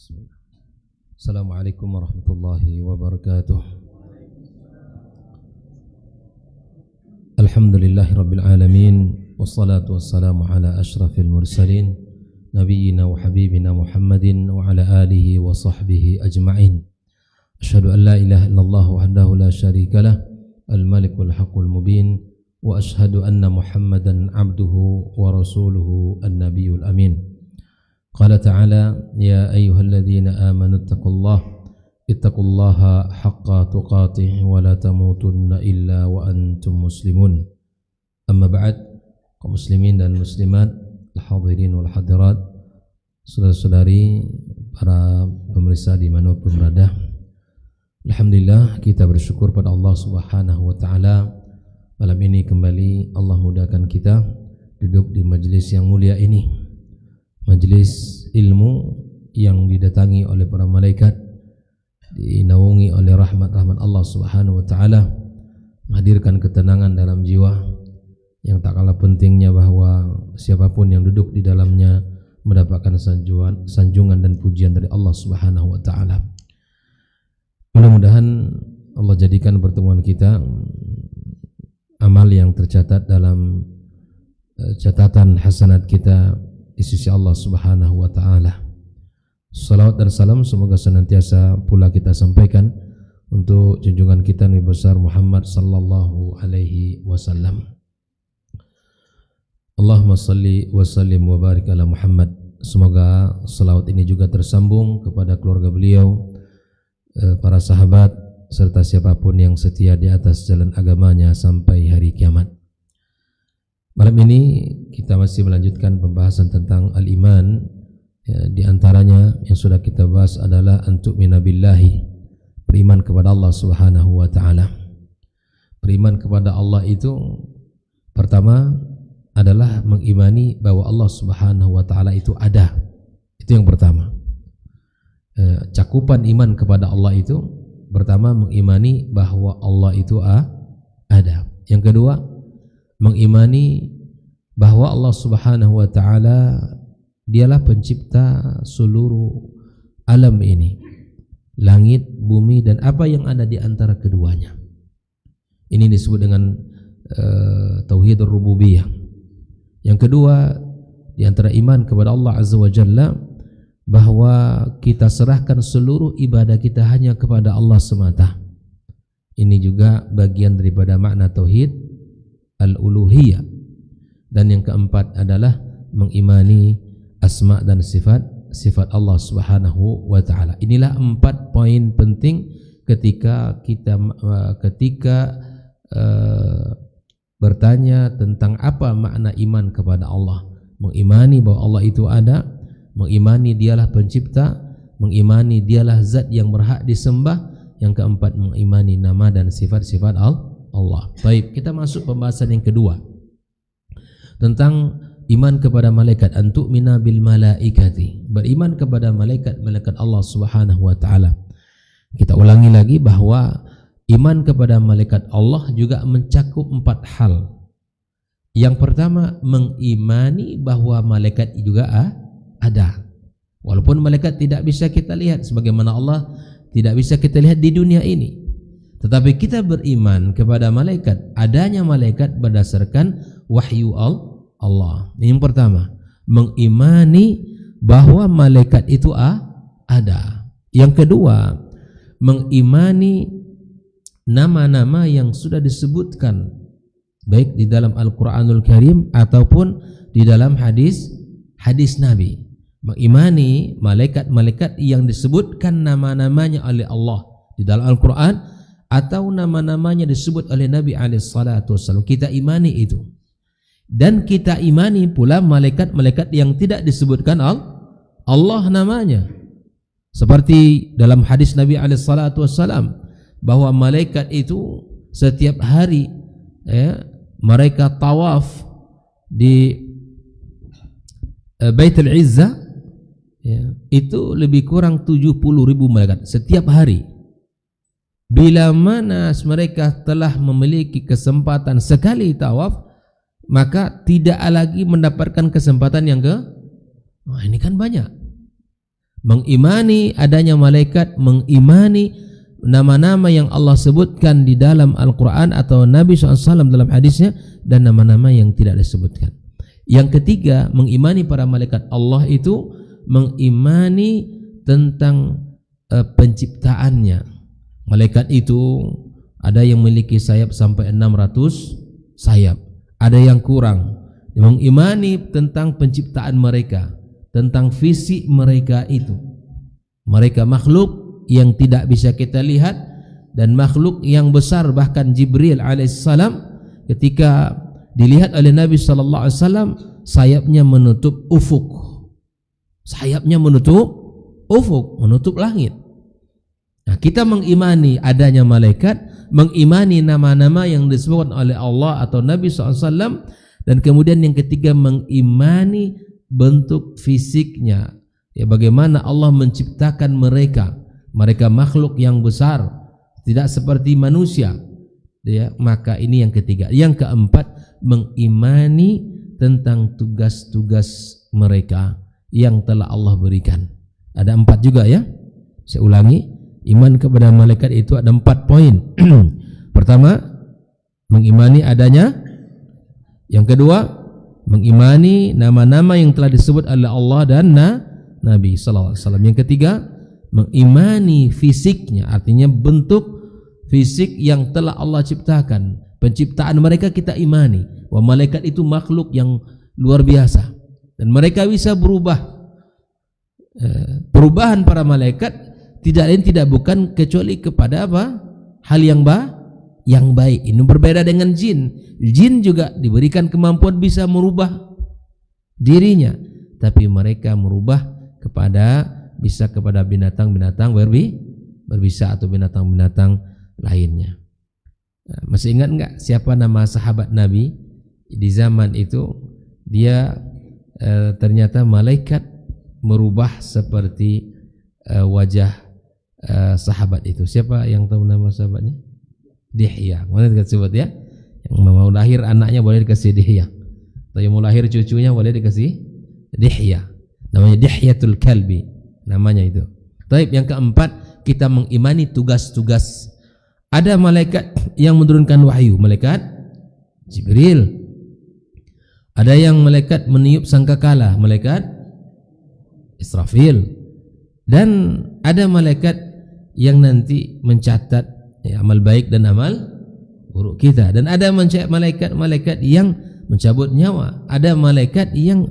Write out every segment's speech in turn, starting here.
Assalamualaikum warahmatullahi wabarakatuh. Alhamdulillahirabbil alamin wassalatu wassalamu ala asyrafil mursalin nabiyyina wa habibina Muhammadin wa ala alihi wa sahbihi ajma'in. Asyhadu an la ilaha illallah wahdahu la syarikalah al-malikul haqqul mubin wa asyhadu anna Muhammadan abduhu wa rasuluhu an-nabiyul amin. Qala ta'ala ya ayyuhalladzina amanu ittaqullaha haqqa tuqatih wa la tamutunna illa wa antum muslimun. Amma ba'd, kaum muslimin dan muslimat, al-hadirin wal hadirat, saudara-saudari, para pemirsa dimanapun berada, alhamdulillah kita bersyukur pada Allah Subhanahu wa ta'ala. Malam ini kembali Allah mudahkan kita duduk di majelis yang mulia ini, majelis ilmu yang didatangi oleh para malaikat, dinaungi oleh rahmat-rahmat Allah Subhanahu wa ta'ala, menghadirkan ketenangan dalam jiwa yang tak kalah pentingnya bahwa siapapun yang duduk di dalamnya mendapatkan sanjungan dan pujian dari Allah Subhanahu wa ta'ala. Mudah-mudahan Allah jadikan pertemuan kita amal yang tercatat dalam catatan hasanat kita di sisi Allah Subhanahu wa ta'ala. Salawat dan salam semoga senantiasa pula kita sampaikan untuk junjungan kita Nabi besar Muhammad sallallahu alaihi wasallam. Allahumma salli wa sallim wa barik ala Muhammad. Semoga salawat ini juga tersambung kepada keluarga beliau, para sahabat, serta siapapun yang setia di atas jalan agamanya sampai hari kiamat. Malam ini kita masih melanjutkan pembahasan tentang al-iman. Ya, di antaranya yang sudah kita bahas adalah antu'mina billahi, beriman kepada Allah Subhanahu wa ta'ala. Beriman kepada Allah itu pertama adalah mengimani bahwa Allah Subhanahu wa ta'ala itu ada. Itu yang pertama. Cakupan iman kepada Allah itu pertama mengimani bahwa Allah itu ada. Yang kedua, mengimani bahwa Allah Subhanahu wa ta'ala dialah pencipta seluruh alam ini, langit, bumi, dan apa yang ada di antara keduanya. Ini disebut dengan tauhid rububiyah. Yang kedua, di antara iman kepada Allah Azza wa Jalla, bahwa kita serahkan seluruh ibadah kita hanya kepada Allah semata. Ini juga bagian daripada makna tauhid al-uluhiyah. Dan yang keempat adalah mengimani asma dan sifat Allah Subhanahu wa ta'ala. Inilah 4 poin penting ketika kita bertanya tentang apa makna iman kepada Allah. Mengimani bahwa Allah itu ada, mengimani dialah pencipta, mengimani dialah zat yang berhak disembah, yang keempat mengimani nama dan sifat-sifat Allah. Baik, kita masuk pembahasan yang kedua tentang iman kepada malaikat. Antu'mina bil malaikati, beriman kepada malaikat Allah Subhanahu wa ta'ala. Kita ulangi lagi bahwa iman kepada malaikat Allah juga mencakup 4 hal. Yang pertama, mengimani bahwa malaikat juga ada, walaupun malaikat tidak bisa kita lihat, sebagaimana Allah tidak bisa kita lihat di dunia ini. Tetapi kita beriman kepada malaikat, adanya malaikat berdasarkan wahyu Allah. Yang pertama, mengimani bahwa malaikat itu ada. Yang kedua, mengimani nama-nama yang sudah disebutkan baik di dalam Al-Qur'anul Karim ataupun di dalam hadis Nabi. Mengimani malaikat-malaikat yang disebutkan nama-namanya oleh Allah di dalam Al-Qur'an atau nama-namanya disebut oleh Nabi SAW. Kita imani itu. Dan kita imani pula malaikat-malaikat yang tidak disebutkan Allah namanya. Seperti dalam hadis Nabi SAW, bahwa malaikat itu setiap hari mereka tawaf di Baitul Izzah, itu lebih kurang 70.000 malaikat setiap hari. Bila mana mereka telah memiliki kesempatan sekali tawaf, maka tidak lagi mendapatkan kesempatan yang ke. Wah, ini kan banyak. Mengimani adanya malaikat, mengimani nama-nama yang Allah sebutkan di dalam Al-Quran atau Nabi SAW dalam hadisnya, dan nama-nama yang tidak disebutkan. Yang ketiga, mengimani para malaikat Allah itu mengimani tentang penciptaannya. Malaikat itu ada yang memiliki sayap sampai 600 sayap, ada yang kurang. Mengimani tentang penciptaan mereka, tentang fisik mereka itu. Mereka makhluk yang tidak bisa kita lihat, dan makhluk yang besar. Bahkan Jibril alaihissalam ketika dilihat oleh Nabi sallallahu alaihi wasallam, sayapnya menutup ufuk. Sayapnya menutup ufuk, menutup langit. Nah, kita mengimani adanya malaikat, mengimani nama-nama yang disebut oleh Allah atau Nabi SAW, dan kemudian yang ketiga mengimani bentuk fisiknya, ya, bagaimana Allah menciptakan mereka. Mereka makhluk yang besar, tidak seperti manusia, ya. Maka ini yang ketiga. Yang keempat, mengimani tentang tugas-tugas mereka yang telah Allah berikan. Ada 4 juga, ya. Saya ulangi, iman kepada malaikat itu ada 4 poin. Pertama, mengimani adanya. Yang kedua, mengimani nama-nama yang telah disebut oleh Allah dan Nabi sallallahu alaihi wasallam. Yang ketiga, mengimani fisiknya, artinya bentuk fisik yang telah Allah ciptakan. Penciptaan mereka kita imani, bahwa malaikat itu makhluk yang luar biasa dan mereka bisa berubah. Perubahan para malaikat tidak lain tidak bukan kecuali kepada apa? Hal yang baik. Ini berbeda dengan jin. Jin juga diberikan kemampuan bisa merubah dirinya, tapi mereka merubah bisa kepada binatang-binatang berbisa atau binatang-binatang lainnya. Nah, masih ingat enggak siapa nama sahabat Nabi di zaman itu? Dia ternyata malaikat merubah seperti wajah sahabat itu. Siapa yang tahu nama sahabatnya? Dihya. Mana kita sebut, ya? Yang mau lahir anaknya boleh dikasih Dihya, atau yang mau lahir cucunya boleh dikasih Dihya. Namanya Dihyatul Kalbi, namanya itu. Baik, yang keempat, kita mengimani tugas-tugas. Ada malaikat yang menurunkan wahyu, malaikat Jibril. Ada yang malaikat meniup sangkakala, malaikat Israfil. Dan ada malaikat yang nanti mencatat, ya, amal baik dan amal buruk kita. Dan ada malaikat yang mencabut nyawa. Ada malaikat yang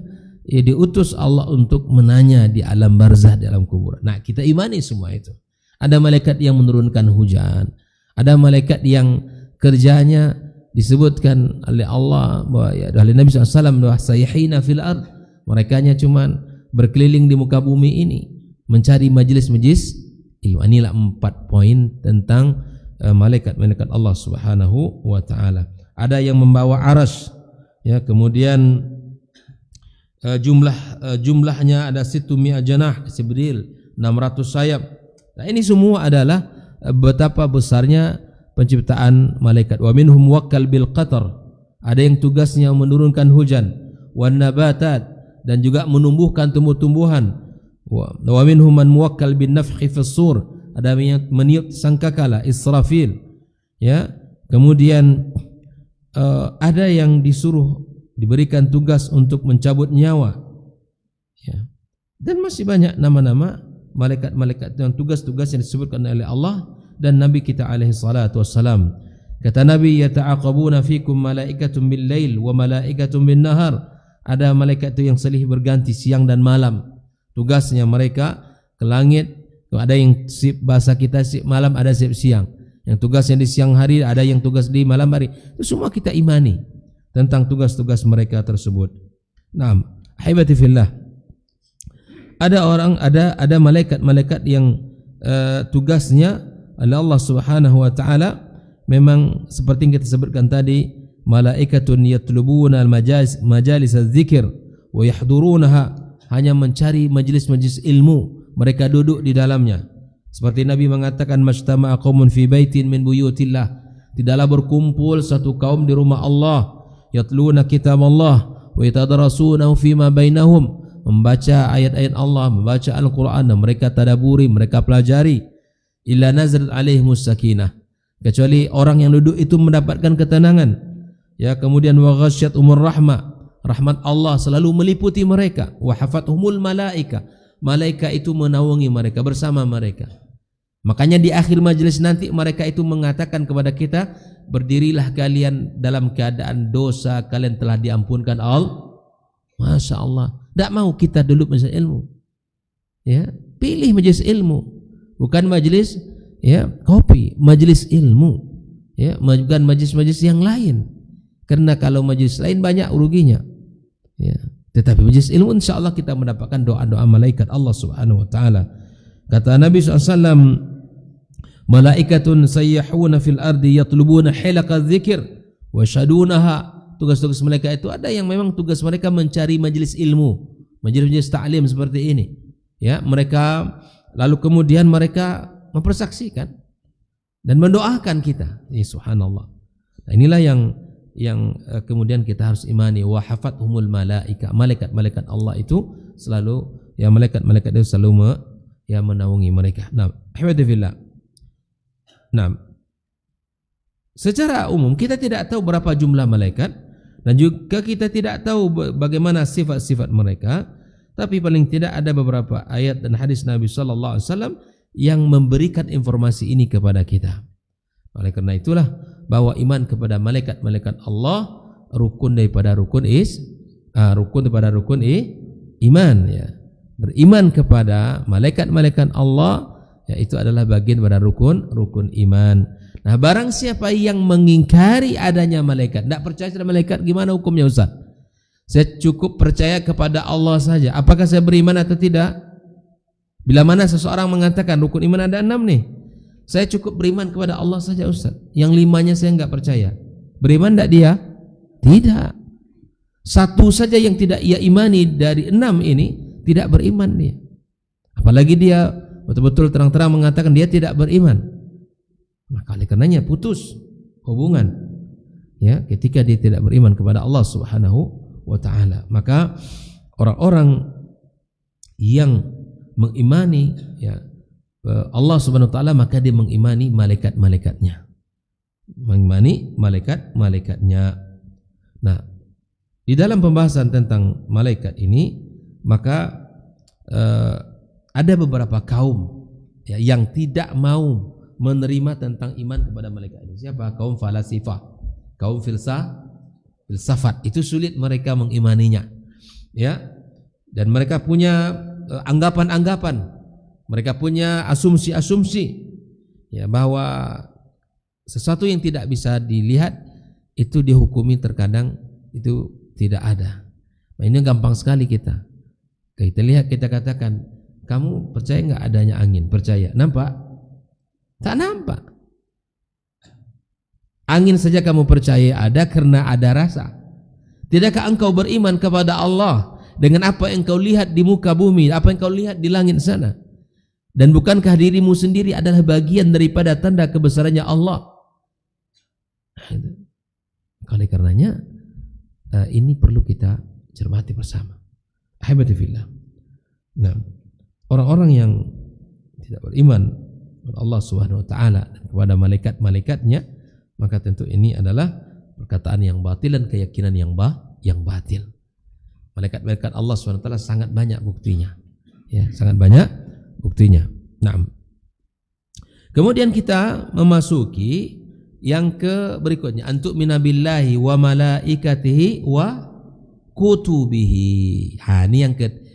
diutus Allah untuk menanya di alam barzah, di alam kubur. Nah, kita imani semua itu. Ada malaikat yang menurunkan hujan. Ada malaikat yang kerjanya disebutkan oleh Allah bahwa, ya, oleh Nabi SAW, bahwa sayhina fil ard, merekanya cuman berkeliling di muka bumi ini mencari majelis-majelis ilmu. Inilah 4 poin tentang malaikat-malaikat Allah Subhanahu wa taala. Ada yang membawa arsy, ya, kemudian jumlahnya ada 100 janah, Jibril 600 sayap. Nah, ini semua adalah betapa besarnya penciptaan malaikat. Wa minhum muwakkal bil qatar, ada yang tugasnya menurunkan hujan, wan nabatat, dan juga menumbuhkan tumbuh-tumbuhan. Wa minhum man muwakkal bin nafkhi fis sur, ada yang meniup sangkakala, Israfil, ya. Kemudian ada yang diberikan tugas untuk mencabut nyawa, ya. Dan masih banyak nama-nama malaikat-malaikat yang tugas-tugas yang disebutkan oleh Allah dan Nabi kita alaihi salatu wassalam. Kata Nabi, yata'aqabuna fikum malaikatun bil lail wa malaikatun bin nahar. Ada malaikat itu yang silih berganti siang dan malam. Tugasnya mereka ke langit. Ada yang sip bahasa kita sip malam, ada sip siang. Yang tugasnya di siang hari, ada yang tugas di malam hari. Itu semua kita imani tentang tugas-tugas mereka tersebut. Naam, ahibati fillah. Ada malaikat-malaikat yang tugasnya oleh Allah Subhanahu wa taala memang seperti yang kita sebutkan tadi, malaikatun yatlubuna majalis az-zikr wa yahdurunaha, hanya mencari majlis-majlis ilmu, mereka duduk di dalamnya. Seperti Nabi mengatakan, majtama'a qaumun fi baitin min buyutillah, tidaklah berkumpul satu kaum di rumah Allah, yatluna kitab Allah wa yatadarasunahu fima bainahum, membaca ayat-ayat Allah, membaca Al-Quran, dan mereka tadaburi, mereka pelajari, illa nazalat alaihimus sakinah, kecuali orang yang duduk itu mendapatkan ketenangan. Ya, kemudian wa ghasyiyatuhumur rahmah, rahmat Allah selalu meliputi mereka. Wa hafathumul malaika, malaikat itu menaungi mereka, bersama mereka. Makanya di akhir majelis nanti mereka itu mengatakan kepada kita, berdirilah kalian dalam keadaan dosa kalian telah diampunkan Allah. Masya Allah. Tak mau kita dulu majelis ilmu. Ya, pilih majelis ilmu, bukan majelis kopi, majelis ilmu. Ya, bukan majelis-majelis yang lain. Karena kalau majelis lain banyak ruginya. Ya, tetapi majelis ilmu insyaallah kita mendapatkan doa-doa malaikat Allah Subhanahu wa taala. Kata Nabi SAW, malaikatun sayyahuna fil ardi yatlubuna hilaqadz dzikr wa syadunaha. Tugas-tugas malaikat itu ada yang memang tugas mereka mencari majelis ilmu, majelis ta'lim seperti ini. Ya, mereka lalu kemudian mereka mempersaksikan dan mendoakan kita. Ya, subhanallah. Nah, inilah yang kemudian kita harus imani. Wa hafathumul malaika, malaikat-malaikat Allah itu selalu, ya, malaikat-malaikat itu selalu menaungi mereka. Nah, alhamdulillah. Nah, secara umum kita tidak tahu berapa jumlah malaikat dan juga kita tidak tahu bagaimana sifat-sifat mereka, tapi paling tidak ada beberapa ayat dan hadis Nabi sallallahu alaihi wasallam yang memberikan informasi ini kepada kita. Oleh karena itulah bahwa iman kepada malaikat-malaikat Allah rukun daripada rukun iman, ya. Beriman kepada malaikat-malaikat Allah, ya, itu adalah bagian pada rukun iman. Nah, barang siapa yang mengingkari adanya malaikat, tidak percaya pada malaikat, gimana hukumnya Ustaz? Saya cukup percaya kepada Allah saja, apakah saya beriman atau tidak? Bila mana seseorang mengatakan rukun iman ada 6 nih, saya cukup beriman kepada Allah saja Ustaz, yang 5-nya saya enggak percaya. Beriman tidak dia? Tidak. Satu saja yang tidak ia imani dari 6 ini, tidak beriman dia. Apalagi dia betul-betul terang-terang mengatakan dia tidak beriman. Maka oleh karenanya putus hubungan, ya, ketika dia tidak beriman kepada Allah Subhanahu wa taala. Maka orang-orang yang mengimani, ya, Allah Subhanahu wa taala, maka dia mengimani malaikat-malaikatnya. Mengimani malaikat-malaikatnya. Nah, di dalam pembahasan tentang malaikat ini, maka ada beberapa kaum, ya, yang tidak mau menerima tentang iman kepada malaikat ini. Siapa? Kaum falasifah, kaum filsafat. Itu sulit mereka mengimaninya, ya. Dan mereka punya anggapan-anggapan, mereka punya asumsi-asumsi, ya, bahwa sesuatu yang tidak bisa dilihat itu dihukumi terkadang itu tidak ada. Nah, ini gampang sekali kita lihat, kita katakan, kamu percaya nggak adanya angin? Percaya. Nampak? Tak nampak. Angin saja kamu percaya ada karena ada rasa. Tidakkah engkau beriman kepada Allah dengan apa yang kau lihat di muka bumi, apa yang kau lihat di langit sana? Dan bukankah dirimu sendiri adalah bagian daripada tanda kebesarannya Allah? Oleh karenanya ini perlu kita cermati bersama. Alhamdulillah. Nah, orang-orang yang tidak beriman kepada Allah Subhanahu wa taala dan kepada malaikat-malaikatnya, maka tentu ini adalah perkataan yang batil dan keyakinan yang batil. Malaikat-malaikat Allah Subhanahu wa taala sangat banyak buktinya. Ya, sangat banyak buktinya. Nah, kemudian kita memasuki yang ke berikutnya, antuk minabillahi wa malaikatihi wa kutubihi. Ini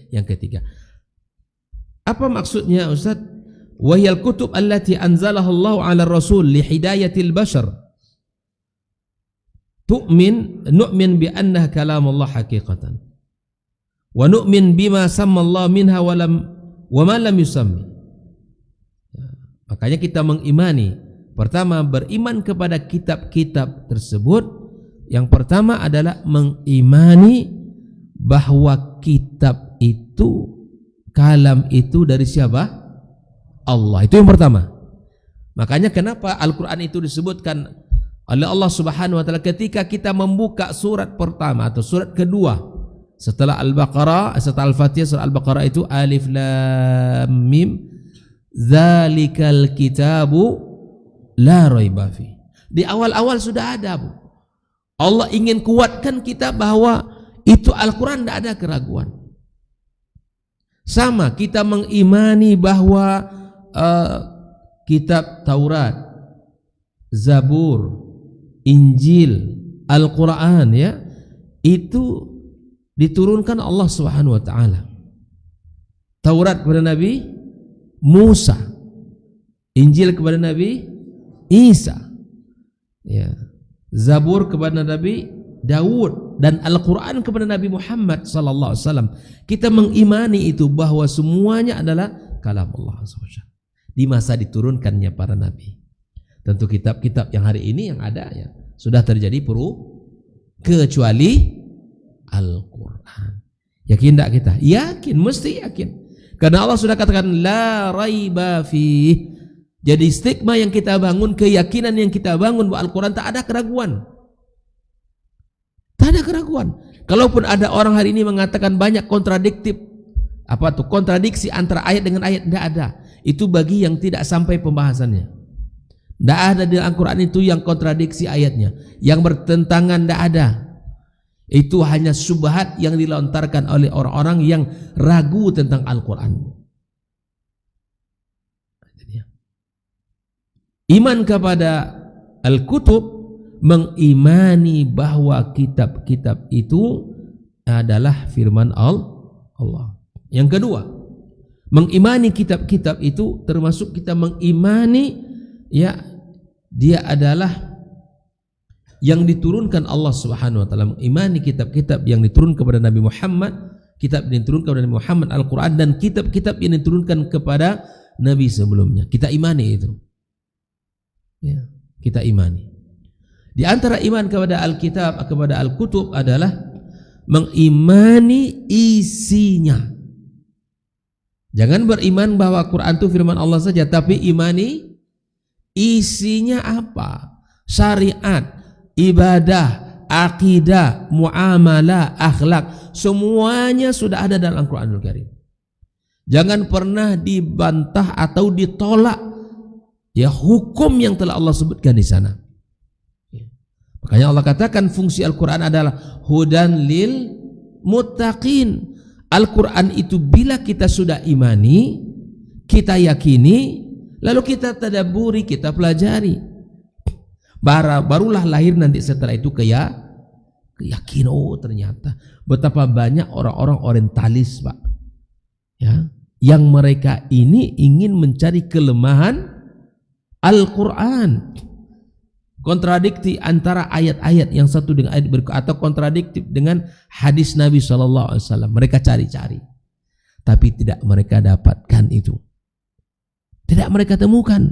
yang ketiga. Apa maksudnya Ustaz? Wahyal kutub allati anzalaha Allah 'ala rasul li hidayatil bashar. Nu'min bi annaha kalamullah haqiqatan. Wa nu'min bima samma Allah minha wa ma lam yusammi. Makanya kita mengimani, pertama beriman kepada kitab-kitab tersebut. Yang pertama adalah mengimani bahwa kitab itu, kalam itu dari siapa? Allah. Itu yang pertama. Makanya kenapa Al-Quran itu disebutkan oleh Allah Subhanahu wa taala ketika kita membuka surat pertama atau surat kedua Setelah Al-Baqarah, setelah Al-Fatihah, surah Al-Baqarah itu Alif Lam Mim Dzalikal kitabu la raiba fi. Di awal-awal sudah ada, Bu. Allah ingin kuatkan kita bahwa itu Al-Quran tidak ada keraguan. Sama kita mengimani bahwa kitab Taurat, Zabur, Injil, Al-Quran ya, itu diturunkan Allah Subhanahu wa taala. Taurat kepada Nabi Musa, Injil kepada Nabi Isa. Ya. Zabur kepada Nabi Daud dan Al-Quran kepada Nabi Muhammad sallallahu alaihi wasallam. Kita mengimani itu bahwa semuanya adalah kalam Allah SWT. Di masa diturunkannya para nabi. Tentu kitab-kitab yang hari ini yang ada ya sudah terjadi kecuali Al-Quran. Yakin tak kita? Yakin, mesti yakin. Karena Allah sudah katakan la raiba fi. Jadi stigma yang kita bangun, keyakinan yang kita bangun bahwa Al-Quran tak ada keraguan. Tak ada keraguan. Kalaupun ada orang hari ini mengatakan banyak kontradiksi antara ayat dengan ayat, tidak ada. Itu bagi yang tidak sampai pembahasannya. Tidak ada di Al-Quran itu yang kontradiksi ayatnya, yang bertentangan, tidak ada. Itu hanya syubhat yang dilontarkan oleh orang-orang yang ragu tentang Al-Quran. Iman kepada Al-Kutub, mengimani bahwa kitab-kitab itu adalah firman Allah. Yang kedua, mengimani kitab-kitab itu termasuk kita mengimani ya dia adalah yang diturunkan Allah Subhanahu wa taala, mengimani kitab-kitab yang diturunkan kepada Nabi Muhammad, kitab yang diturunkan kepada Nabi Muhammad, Al-Qur'an, dan kitab-kitab yang diturunkan kepada nabi sebelumnya. Kita imani itu. Ya, kita imani. Di antara iman kepada Alkitab, kepada Al-Kutub adalah mengimani isinya. Jangan beriman bahwa Quran itu firman Allah saja, tapi imani isinya apa? Syariat, ibadah, akidah, muamalah, akhlak, semuanya sudah ada dalam Al-Quranul Karim. Jangan pernah dibantah atau ditolak ya hukum yang telah Allah sebutkan di sana. Makanya Allah katakan fungsi Al-Quran adalah hudan lil muttaqin. Al-Quran itu bila kita sudah imani, kita yakini, lalu kita tadabburi, kita pelajari, barulah lahir nanti setelah itu keyakinan. Oh ternyata betapa banyak orang-orang orientalis, Pak, ya, yang mereka ini ingin mencari kelemahan Al-Quran, kontradiktif antara ayat-ayat yang satu dengan ayat berikut, atau kontradiktif dengan hadis Nabi SAW. Mereka cari-cari, tapi tidak mereka dapatkan itu, tidak mereka temukan,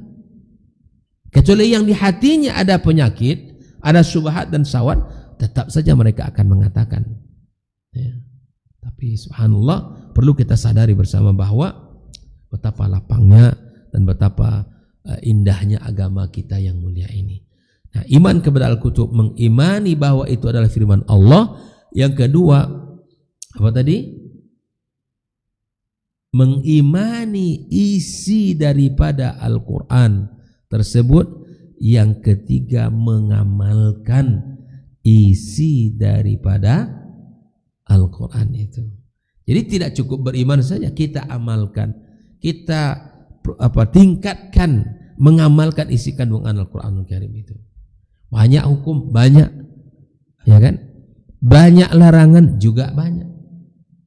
kecuali yang di hatinya ada penyakit, ada syubhat dan syahwat, tetap saja mereka akan mengatakan ya. Tapi subhanallah, perlu kita sadari bersama bahwa betapa lapangnya dan betapa indahnya agama kita yang mulia ini. Nah, iman kepada Al-Kutub, mengimani bahwa itu adalah firman Allah. Yang kedua, apa tadi? Mengimani isi daripada Al-Quran tersebut. Yang ketiga, mengamalkan isi daripada Al-Quran itu. Jadi tidak cukup beriman saja, kita amalkan, kita tingkatkan, mengamalkan isi kandungan Al-Quranul Karim itu. Banyak hukum, banyak, ya kan? Banyak larangan juga banyak.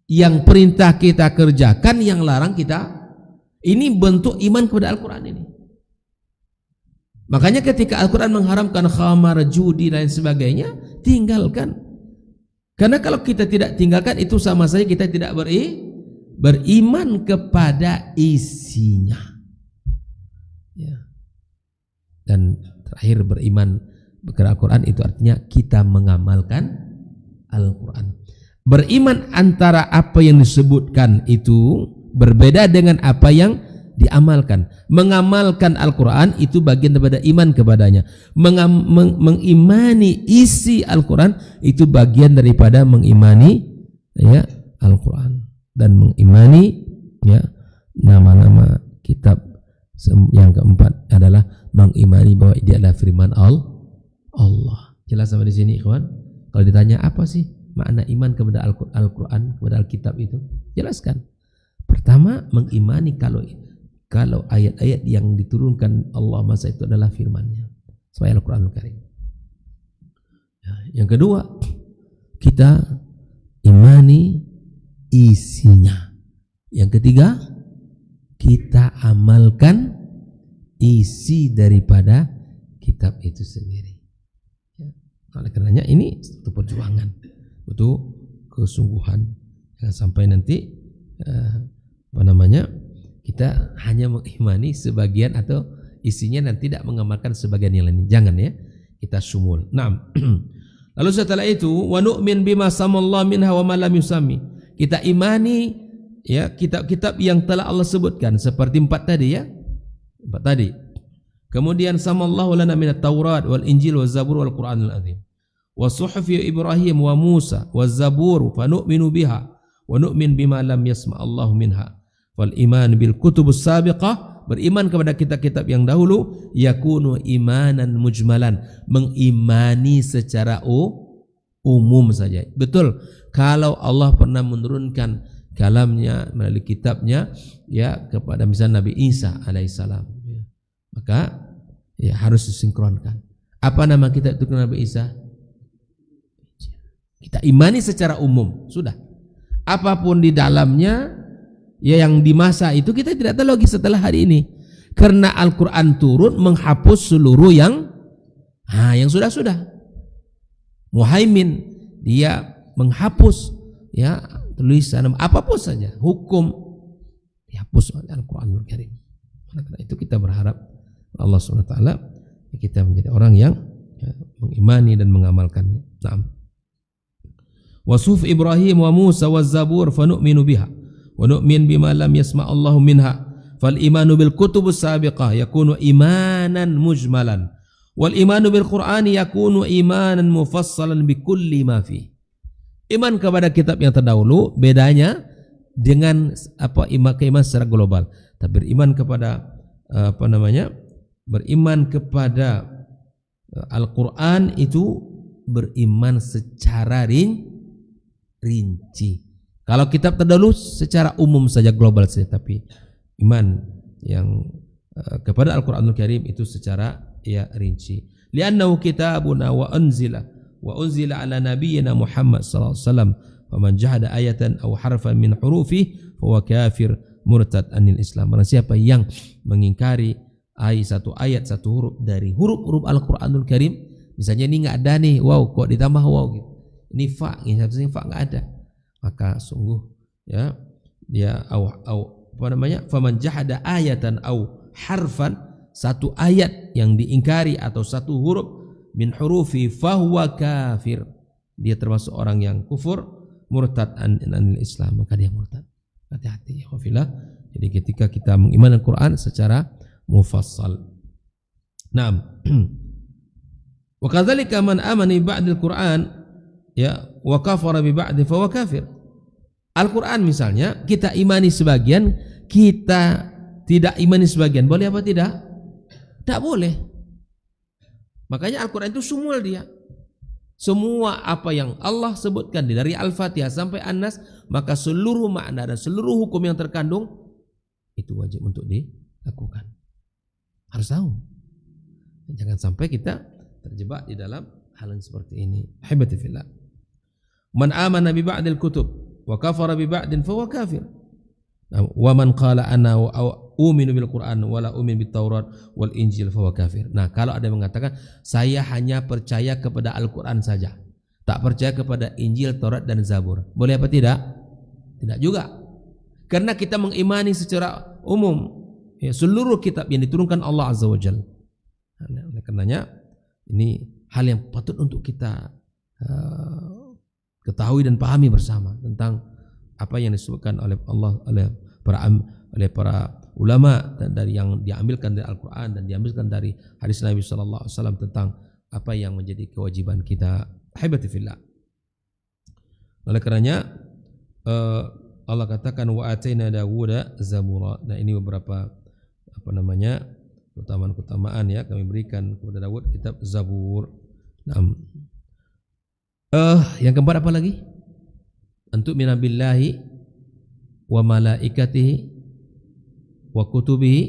Yang perintah kita kerjakan, yang larang kita. Ini bentuk iman kepada Al-Quran ini. Makanya ketika Al-Quran mengharamkan khamar, judi dan sebagainya, tinggalkan. Karena kalau kita tidak tinggalkan, itu sama saja kita tidak beriman kepada isinya. Ya. Dan terakhir, beriman kepada Al-Quran itu artinya kita mengamalkan Al-Quran. Beriman antara apa yang disebutkan itu berbeda dengan apa yang diamalkan. Mengamalkan Al-Quran itu bagian daripada iman kepadanya. Mengimani isi Al-Quran itu bagian daripada mengimani ya Al-Quran, dan mengimani ya nama-nama kitab. Yang keempat adalah mengimani bahwa dia adalah firman Allah. Jelas sampai di sini, ikhwan? Kalau ditanya apa sih makna iman kepada Al-Quran, kepada Alkitab itu, jelaskan. Pertama, mengimani kalau ayat-ayat yang diturunkan Allah masa itu adalah firman-Nya, sebagai Al-Quranul Karim. Yang kedua, kita imani isinya. Yang ketiga, kita amalkan isi daripada kitab itu sendiri. Oleh karenanya ini satu perjuangan, butuh kesungguhan. Jangan sampai nanti kita hanya mengimani sebagian atau isinya dan tidak mengamalkan sebagian yang lain. Jangan ya, kita sumul. Naam. Lalu setelah itu, wa nu'min bima samallahu minha wa ma lam yusami. Kita imani ya kitab-kitab yang telah Allah sebutkan seperti empat tadi. Kemudian samallahu lana minat Taurat wal Injil wal Zabur wal Qur'anul Azim. Wa suhufi Ibrahim wa Musa wa Zabur fa nu'minu biha wa nu'min bima lam yasma Allahu minha. Wal iman bil kutubus sabiqah, beriman kepada kitab-kitab yang dahulu, yakunu imanan mujmalan, mengimani secara umum saja. Betul, kalau Allah pernah menurunkan kalamnya melalui kitabnya ya kepada misalnya Nabi Isa alaihissalam, maka ya harus disinkronkan. Apa nama kitab itu Nabi Isa? Kita imani secara umum, sudah. Apapun di dalamnya ya yang di masa itu kita tidak tahu lagi setelah hari ini, karena Al-Quran turun menghapus seluruh yang sudah-sudah. Muhaimin, dia menghapus ya tulisan apapun saja, hukum dihapus oleh Al-Quranul Karim. Karena itu kita berharap Allah SWT kita menjadi orang yang mengimani dan mengamalkannya. Naam. Wasuf Ibrahim wa Musa wa Zabur fa nu'minu biha wa nu'min bima lam yasma' Allahu minha. Fal imanu bil kutubus sabiqah yakunu imanan mujmalan wal imanu bil Qur'ani yakunu imanan mufassalan bi kulli ma fi. Iman kepada kitab yang terdahulu bedanya dengan keiman secara global. Tapi beriman kepada beriman kepada Al-Qur'an itu beriman secara rinci. Kalau kitab terdahulu secara umum saja, global saja, tapi iman yang kepada Al-Qur'anul Karim itu secara ya rinci. Li'annahu kitabuna wa unzila ala nabiyyina Muhammad sallallahu alaihi wasallam, faman jahada ayatan aw harfan min hurufi fahuwa kafir murtad anil Islam. Barang siapa yang mengingkari satu ayat satu huruf dari huruf-huruf Al-Qur'anul Karim, misalnya ini enggak ada nih, wow kok ditambah wow gitu. Ini fa, ini harusnya fa enggak ada. Maka sungguh ya dia faman jahada ayatan au harfan, satu ayat yang diingkari atau satu huruf min hurufi fahuwa kafir, dia termasuk orang yang kufur, murtad anil Islam, maka dia murtad. Hati-hati ya khafillah. Jadi ketika kita mengimani Al-Qur'an secara mufassal. Naam. Wa kadzalika man amana ba'dal Qur'an ya wa kafara bi ba'di fa huwa kafir. Al-Qur'an misalnya kita imani sebagian, kita tidak imani sebagian, boleh apa tidak? Tidak boleh. Makanya Al-Qur'an itu sumul dia. Semua apa yang Allah sebutkan dari Al-Fatihah sampai An-Nas, maka seluruh makna dan seluruh hukum yang terkandung itu wajib untuk dilakukan. Harus tahu. Jangan sampai kita terjebak di dalam hal yang seperti ini. Ahibati fillah. Man amana bi ba'dil kutub wa kafara bi ba'din fa huwa kafir. Wa man qala ana uminu bil Qur'an wa la umin bit Taurat wal Injil fa huwa kafir. Nah, kalau ada yang mengatakan saya hanya percaya kepada Al-Qur'an saja, tak percaya kepada Injil, Taurat dan Zabur, boleh apa tidak? Tidak juga. Karena kita mengimani secara umum ya, seluruh kitab yang diturunkan Allah Azza wa Jalla. Oleh karenanya ini hal yang patut untuk kita ketahui dan pahami bersama tentang apa yang disebutkan oleh Allah oleh para ulama dan dari yang diambilkan dari Al-Qur'an dan diambilkan dari hadis Nabi sallallahu alaihi wasallam tentang apa yang menjadi kewajiban kita. Ahibati fillah. Oleh karenanya Allah katakan wa ataina Dawuda zabura. Nah, ini beberapa keutamaan ya, kami berikan kepada Dawud kitab Zabur. Nah, yang keempat apa lagi? Antu minabillahi wa malaikatihi wa kutubihi.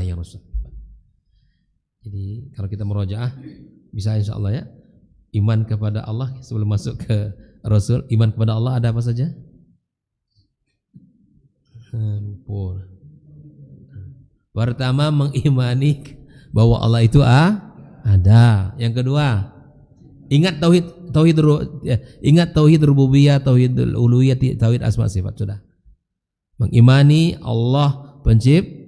Yang Rasul. Jadi kalau kita murojaah bisa insyaallah ya. Iman kepada Allah sebelum masuk ke Rasul. Iman kepada Allah ada apa saja? Lupa. Pertama, mengimani bahwa Allah itu ada. Yang kedua, ingat tauhid rububiyah, tauhid uluhiyah, tauhid asma sifat. Sudah. Mengimani Allah pencipta.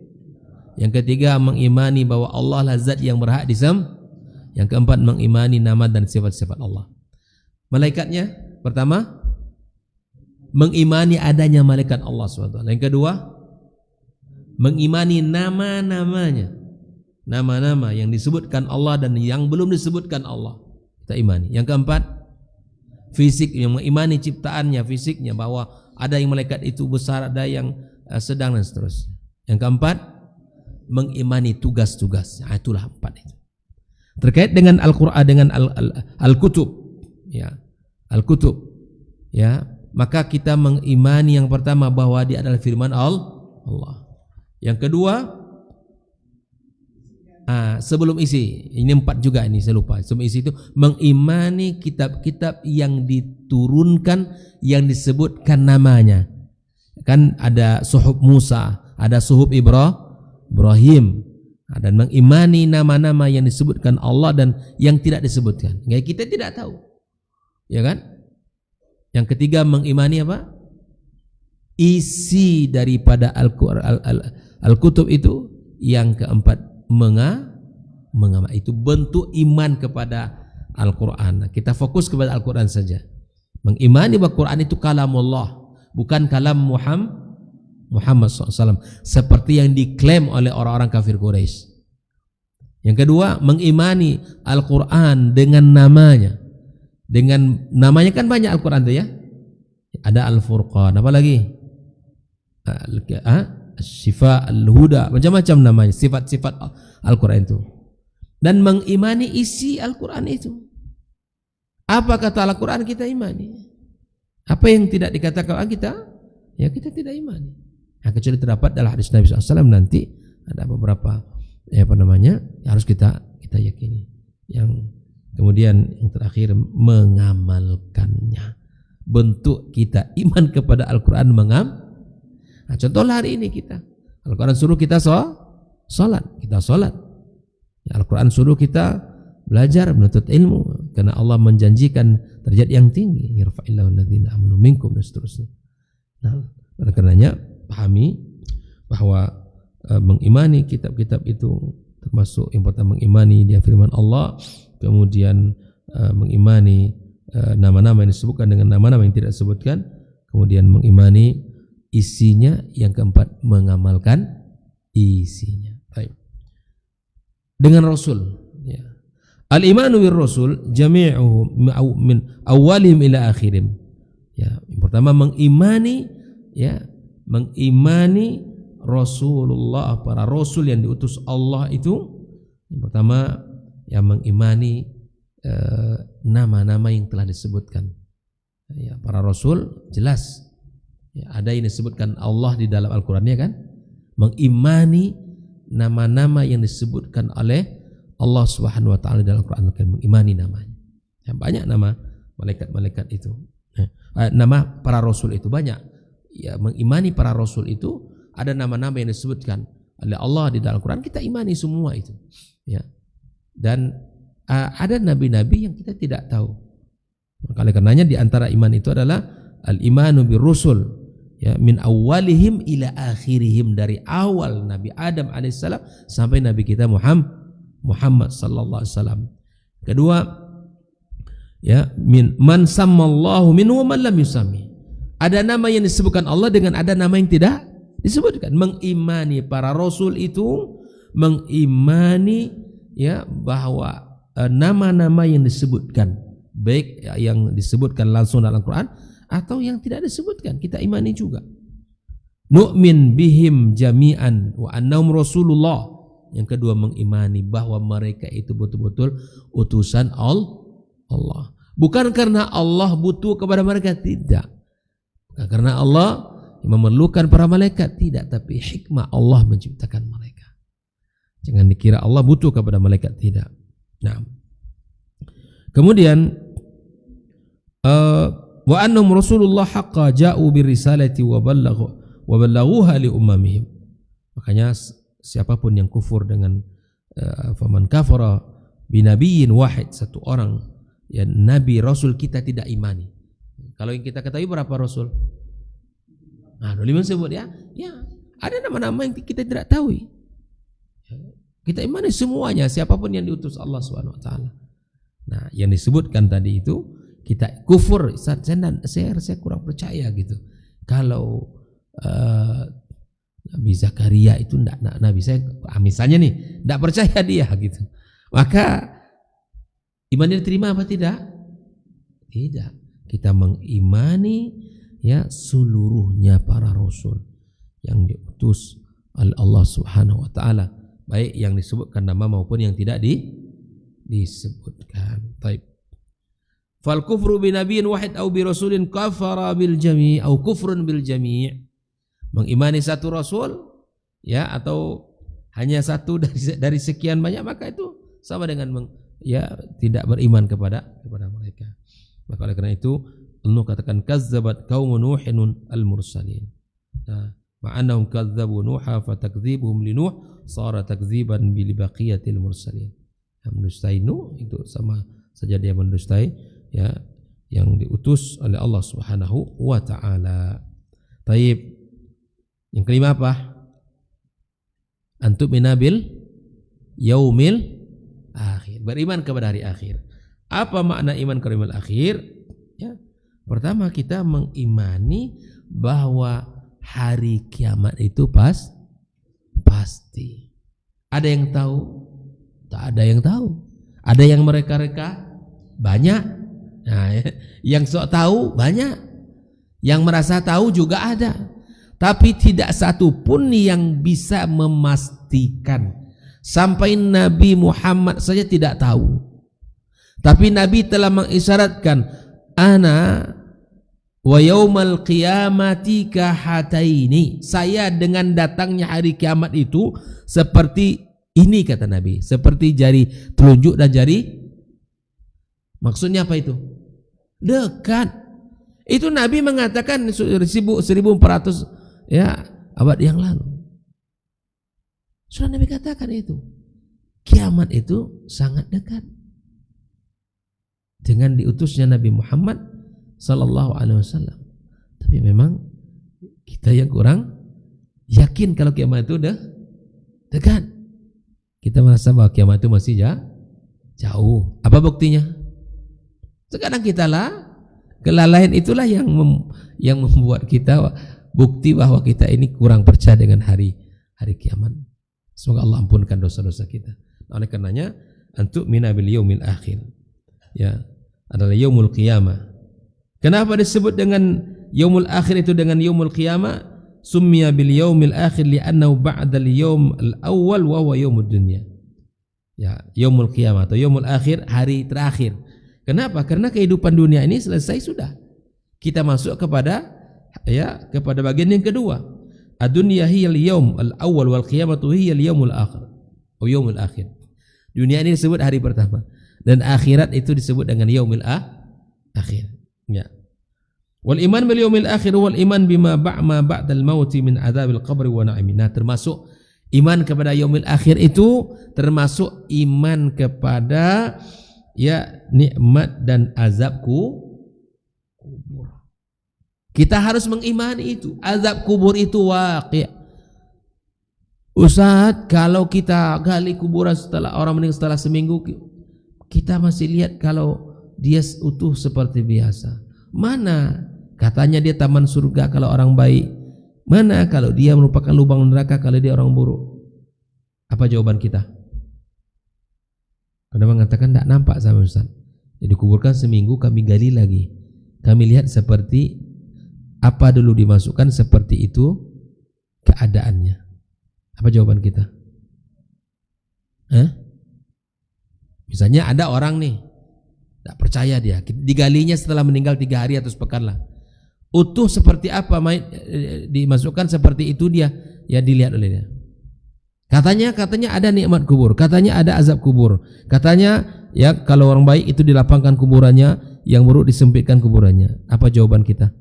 Yang ketiga, mengimani bahwa Allah lah zat yang berhak disembah. Yang keempat, mengimani nama dan sifat-sifat Allah. Malaikatnya, pertama, mengimani adanya malaikat Allah SWT. Yang kedua, mengimani nama-namanya, nama-nama yang disebutkan Allah dan yang belum disebutkan Allah, kita imani. Yang keempat, fisik, yang mengimani ciptaannya, fisiknya, bahwa ada yang malaikat itu besar, ada yang sedang dan seterusnya. Yang keempat, mengimani tugas-tugas. Itulah empat itu. Terkait dengan Al-Qur'an, dengan Al-Kutub, ya, Al-Kutub, ya, maka kita mengimani yang pertama bahwa dia adalah firman Allah. Yang kedua, sebelum isi, ini empat juga ini saya lupa. Sebelum isi itu mengimani kitab-kitab yang diturunkan, yang disebutkan namanya. Kan ada suhuf Musa, ada suhuf Ibrahim, dan mengimani nama-nama yang disebutkan Allah dan yang tidak disebutkan. Ya, kita tidak tahu, ya kan? Yang ketiga, mengimani apa? Isi daripada Al-Kutub itu. Yang keempat, mengamal. Itu bentuk iman kepada Al-Quran. Kita fokus kepada Al-Quran saja. Mengimani bahwa Quran itu kalamullah, bukan kalam Muhammad SAW, seperti yang diklaim oleh orang-orang kafir Quraisy. Yang kedua, mengimani Al-Quran dengan namanya. Dengan namanya kan banyak Al-Quran itu ya. Ada Al-Furqan, apa lagi? Syifa, Al-Huda, macam-macam namanya, sifat-sifat Al-Quran itu. Dan mengimani isi Al-Quran itu. Apa kata Al-Quran kita imani. Apa yang tidak dikatakan kita, ya kita tidak imani. Nah, kecuali terdapat dalam hadis Nabi SAW nanti ada beberapa yang harus kita yakini. Yang kemudian yang terakhir, mengamalkannya. Bentuk kita iman kepada Al-Quran Nah, contohlah hari ini kita, Al-Quran suruh kita sholat, kita sholat. Ya, Al-Quran suruh kita belajar, menuntut ilmu, karena Allah menjanjikan derajat yang tinggi. Yarfa'illahu alladhina amanu minkum dan seterusnya. Nah, oleh karenanya pahami bahwa mengimani kitab-kitab itu termasuk yang pertama mengimani dia firman Allah, kemudian mengimani nama-nama yang disebutkan dengan nama-nama yang tidak disebutkan, kemudian mengimani isinya, yang keempat mengamalkan isinya. Baik. Dengan Rasul, ya. Al-imanu bir Rasul jami'uhu min awalihim ila akhirihim. Ya, yang pertama mengimani Rasulullah, para rasul yang diutus Allah itu. Yang pertama mengimani nama-nama yang telah disebutkan. Ya, para rasul jelas. Ya, ada yang disebutkan Allah di dalam Al-Qurannya kan. Mengimani nama-nama yang disebutkan oleh Allah Subhanahu Wa Taala dalam Al-Quran, mengimani namanya. Ya, banyak nama malaikat-malaikat itu. Nama para rasul itu banyak. Ya, mengimani para rasul itu ada nama-nama yang disebutkan oleh Allah di dalam Al-Quran, kita imani semua itu. Ya. Dan ada nabi-nabi yang kita tidak tahu. Oleh karenanya di antara iman itu adalah al-imanu bir rusul. Ya, min awalihim ila akhirihim, dari awal Nabi Adam alaihissalam sampai Nabi kita Muhammad sallallahu alaihi wasallam. Kedua, ya, min man sammallahu minhu wa man lam yusammi. Ada nama yang disebutkan Allah dengan ada nama yang tidak disebutkan. Mengimani para rasul itu, mengimani ya bahwa nama-nama yang disebutkan, baik yang disebutkan langsung dalam Al-Quran atau yang tidak disebutkan kita imani juga. Nu'min bihim jami'an wa annahum rasulullah. Yang kedua, mengimani bahwa mereka itu betul-betul utusan Allah. Bukan karena Allah butuh kepada mereka, tidak. Bukan karena Allah memerlukan para malaikat, tidak, tapi hikmah Allah menciptakan mereka. Jangan dikira Allah butuh kepada malaikat, tidak. Nah, kemudian wa annahum rasulullah haqqa ja'u birisalati wa ballaghuha li ummamihim. Makanya siapapun yang kufur dengan faman kafara binabiyyin wahid, satu orang ya nabi rasul kita tidak imani. Kalau yang kita ketahui berapa rasul? Nah, 25 sebut ya. Ya, ada nama-nama yang kita tidak tahu. Kita imani semuanya, siapapun yang diutus Allah Subhanahu wa taala. Nah, yang disebutkan tadi itu kita kufur, saya kurang percaya gitu. Kalau Nabi Zakaria itu enggak, Nabi saya misalnya nih, enggak percaya dia gitu. Maka imannya diterima apa tidak? Tidak. Kita mengimani ya seluruhnya para rasul yang diutus oleh Allah Subhanahu wa taala, baik yang disebutkan nama maupun yang tidak disebutkan. Baik. Fal kufru bi nabiyyin wahid au bi rasulin kafara bil jami' au kufrun bil jami'. Mengimani satu rasul ya atau hanya satu dari sekian banyak, maka itu sama dengan ya tidak beriman kepada mereka. Maka oleh karena itu Allah katakan kazzabat qaumun nuhin al-mursalin. Ma'annahum kazzabu nuha fatakdzibuhum li nuh sara takdziban bil baqiyatil mursalin. Yang mendustai Nuh itu sama saja dia mendustai ya yang diutus oleh Allah Subhanahu wa taala. Taib. Yang kelima apa? Antum minabil yaumil akhir. Beriman kepada hari akhir. Apa makna iman kepada yaumil akhir? Ya. Pertama, kita mengimani bahwa hari kiamat itu pasti. Ada yang tahu? Tak ada yang tahu. Ada yang mereka-reka? Banyak. Nah, yang sok tahu banyak. Yang merasa tahu juga ada. Tapi tidak satu pun yang bisa memastikan. Sampai Nabi Muhammad saja tidak tahu. Tapi Nabi telah mengisyaratkan, ana wa yaumal qiyamati kahataini. Saya dengan datangnya hari kiamat itu seperti ini, kata Nabi, seperti jari telunjuk dan jari. Maksudnya apa itu? Dekat. Itu Nabi mengatakan 1400 ya abad yang lalu. Sudah Nabi katakan itu. Kiamat itu sangat dekat. Dengan diutusnya Nabi Muhammad sallallahu alaihi wasallam. Tapi memang kita yang kurang yakin kalau kiamat itu udah dekat. Kita merasa bahwa kiamat itu masih jauh. Apa buktinya? Sekarang kelalaian itulah yang membuat kita bukti bahwa kita ini kurang percaya dengan hari kiamat. Semoga Allah ampunkan dosa-dosa kita. Oleh karenanya, antum mina bil yaumil akhir. Ya, adalah yaumul qiyamah. Kenapa disebut dengan yaumul akhir itu dengan yaumul qiyamah? Summiya bil yaumil akhir li'annahu ba'dal yaum al-awwal wa huwa yaumud dunya. Ya, yaumul qiyamah atau yaumul akhir, hari terakhir. Kenapa? Karena kehidupan dunia ini selesai sudah. Kita masuk kepada bagian yang kedua. Ad-dunya hiyal yaum al-awwal wal qiyamatu hiyal yaumul akhir. Oh, yaumul akhir. Dunia ini disebut hari pertama dan akhirat itu disebut dengan yaumil akhir. Ya. Wal iman bil yaumil akhir wal iman bima ba'dal mauti min adzabil qabri wa na'imin. Nah, termasuk iman kepada yaumil akhir itu termasuk iman kepada ya nikmat dan azab kubur. Kita harus mengimani itu. Azab kubur itu waqi'. Ustaz, kalau kita gali kuburan setelah orang meninggal setelah seminggu, kita masih lihat kalau dia utuh seperti biasa. Mana katanya dia taman surga kalau orang baik? Mana kalau dia merupakan lubang neraka kalau dia orang buruk? Apa jawaban kita? Karena mengatakan tidak nampak sama Ustaz. Jadi kuburkan seminggu, kami gali lagi. Kami lihat seperti Apa dulu dimasukkan seperti itu keadaannya? Apa jawaban kita? Misalnya ada orang nih, tak percaya dia, digalinya setelah meninggal 3 hari atau sepekan lah. Utuh seperti apa dimasukkan seperti itu dia, ya dilihat oleh dia. Katanya ada nikmat kubur, katanya ada azab kubur, katanya ya kalau orang baik itu dilapangkan kuburannya, yang buruk disempitkan kuburannya. Apa jawaban kita?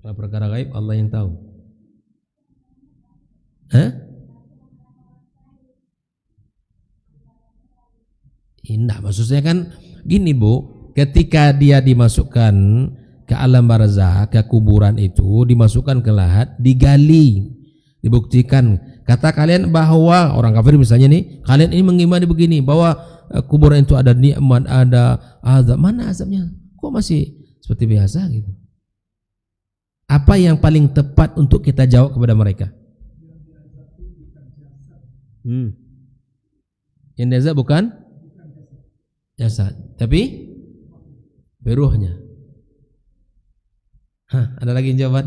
Perkara gaib Allah yang tahu. Indah, maksudnya kan gini Bu, ketika dia dimasukkan ke alam barzakh, ke kuburan itu, dimasukkan ke lahat, digali, dibuktikan. Kata kalian bahwa orang kafir misalnya nih, kalian ini mengimani begini, bahwa kuburan itu ada nikmat, ada azab. Mana azabnya? Kok masih seperti biasa gitu? Apa yang paling tepat untuk kita jawab kepada mereka? Yang diazab bukan jasad, tapi ruhnya. Ada lagi jawaban?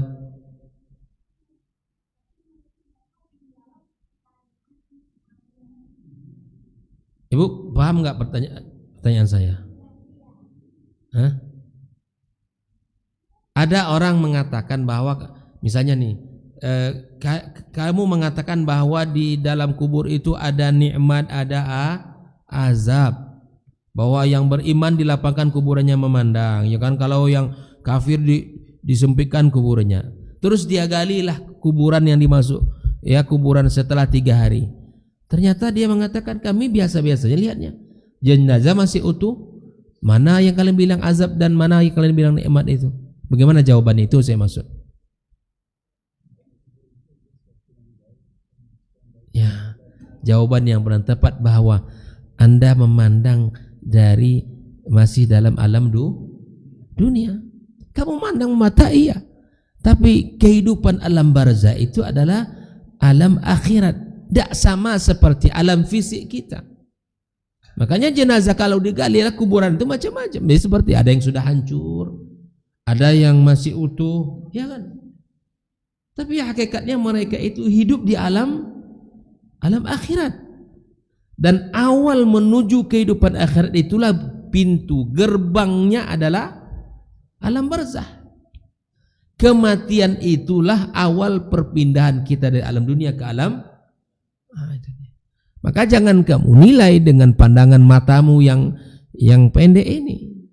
Ibu paham nggak pertanyaan saya? Ada orang mengatakan bahwa misalnya nih, kamu mengatakan bahwa di dalam kubur itu ada nikmat, ada azab, bahwa yang beriman dilapangkan kuburannya memandang, ya kan? Kalau yang kafir disempitkan kuburannya. Terus dia galilah kuburan yang dimasuk, ya kuburan setelah 3 hari. Ternyata dia mengatakan kami biasa-biasa saja lihatnya, jenazah masih utuh. Mana yang kalian bilang azab dan mana yang kalian bilang nikmat itu? Bagaimana jawaban itu saya maksud? Ya, jawaban yang benar tepat bahwa Anda memandang dari masih dalam alam dunia. Kamu mandang mata iya, tapi kehidupan alam barzakh itu adalah alam akhirat. Tidak sama seperti alam fisik kita. Makanya jenazah kalau digali kuburan itu macam-macam. Seperti ada yang sudah hancur, ada yang masih utuh, ya kan? Tapi hakikatnya mereka itu hidup di alam akhirat. Dan awal menuju kehidupan akhirat itulah pintu gerbangnya adalah alam barzakh. Kematian itulah awal perpindahan kita dari alam dunia ke alam. Maka jangan kamu nilai dengan pandangan matamu yang pendek ini.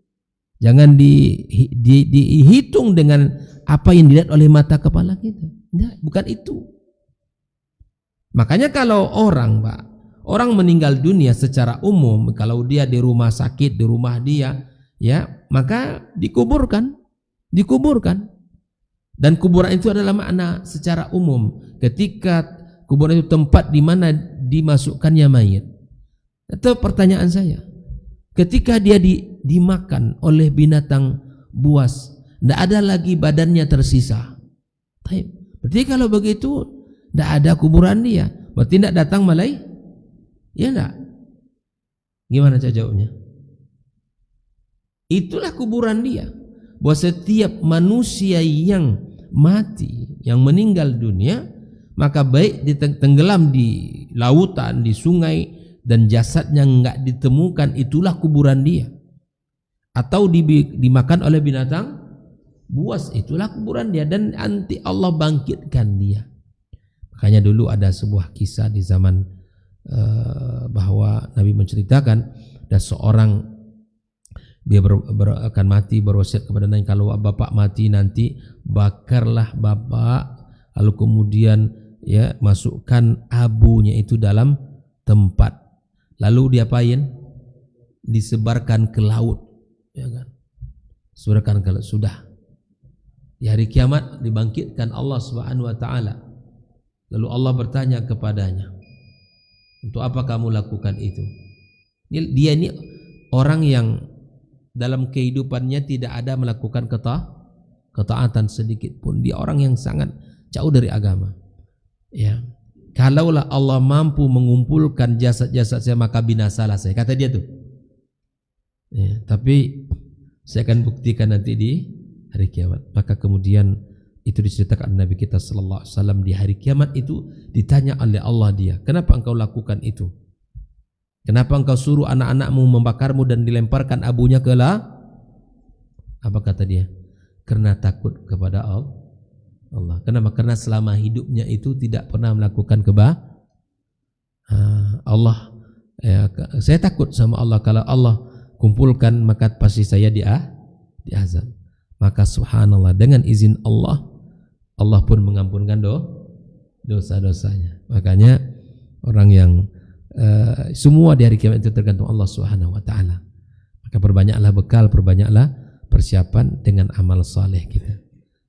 Jangan dihitung dengan apa yang dilihat oleh mata kepala kita. Tidak, bukan itu. Makanya kalau orang meninggal dunia secara umum, kalau dia di rumah sakit, di rumah dia, ya, maka dikuburkan. Dan kuburan itu adalah makna secara umum. Ketika kuburan itu tempat di mana dimasukkannya mayit. Itu pertanyaan saya. Ketika dia dimakan oleh binatang buas, tidak ada lagi badannya tersisa. Berarti kalau begitu tidak ada kuburan dia. Berarti tidak datang malaikat. Ya enggak? Gimana cara jawabnya? Itulah kuburan dia. Bahwa setiap manusia yang mati, yang meninggal dunia, maka baik ditenggelam di lautan, di sungai, dan jasadnya enggak ditemukan, itulah kuburan dia. Atau dimakan oleh binatang buas, itulah kuburan dia. Dan nanti Allah bangkitkan dia. Makanya dulu ada sebuah kisah di zaman bahwa Nabi menceritakan ada seorang, dia akan mati, berwasiat kepada Nabi, kalau bapak mati nanti bakarlah bapak, lalu kemudian ya masukkan abunya itu dalam tempat, lalu diapain? Disebarkan ke laut, ya kan? Sebarkan ke laut. Sudah di hari kiamat dibangkitkan Allah Subhanahu wa taala. Lalu Allah bertanya kepadanya, untuk apa kamu lakukan itu? Dia ini orang yang dalam kehidupannya tidak ada melakukan ketaatan sedikit pun. Dia orang yang sangat jauh dari agama. Ya, kalaulah Allah mampu mengumpulkan jasad-jasad saya, maka binasalah saya. Kata dia tuh. Ya, tapi saya akan buktikan nanti di hari kiamat. Maka kemudian itu diceritakan Nabi kita sallallahu alaihi wasallam di hari kiamat itu ditanya oleh Allah dia, "Kenapa engkau lakukan itu? Kenapa engkau suruh anak-anakmu membakarmu dan dilemparkan abunya ke lah?" Apa kata dia? Karena takut kepada Allah. Kenapa? Karena selama hidupnya itu tidak pernah melakukan Allah. Ya, saya takut sama Allah. Kalau Allah kumpulkan maka pasti saya di azab. Maka subhanallah, dengan izin Allah, Allah pun mengampunkan dosa-dosanya. Makanya orang yang semua di hari kiamat itu tergantung Allah Subhanahu wa taala. Maka perbanyaklah bekal, perbanyaklah persiapan dengan amal saleh kita.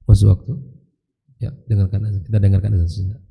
Masuk waktu. Ya, kita dengarkan azan sejenak.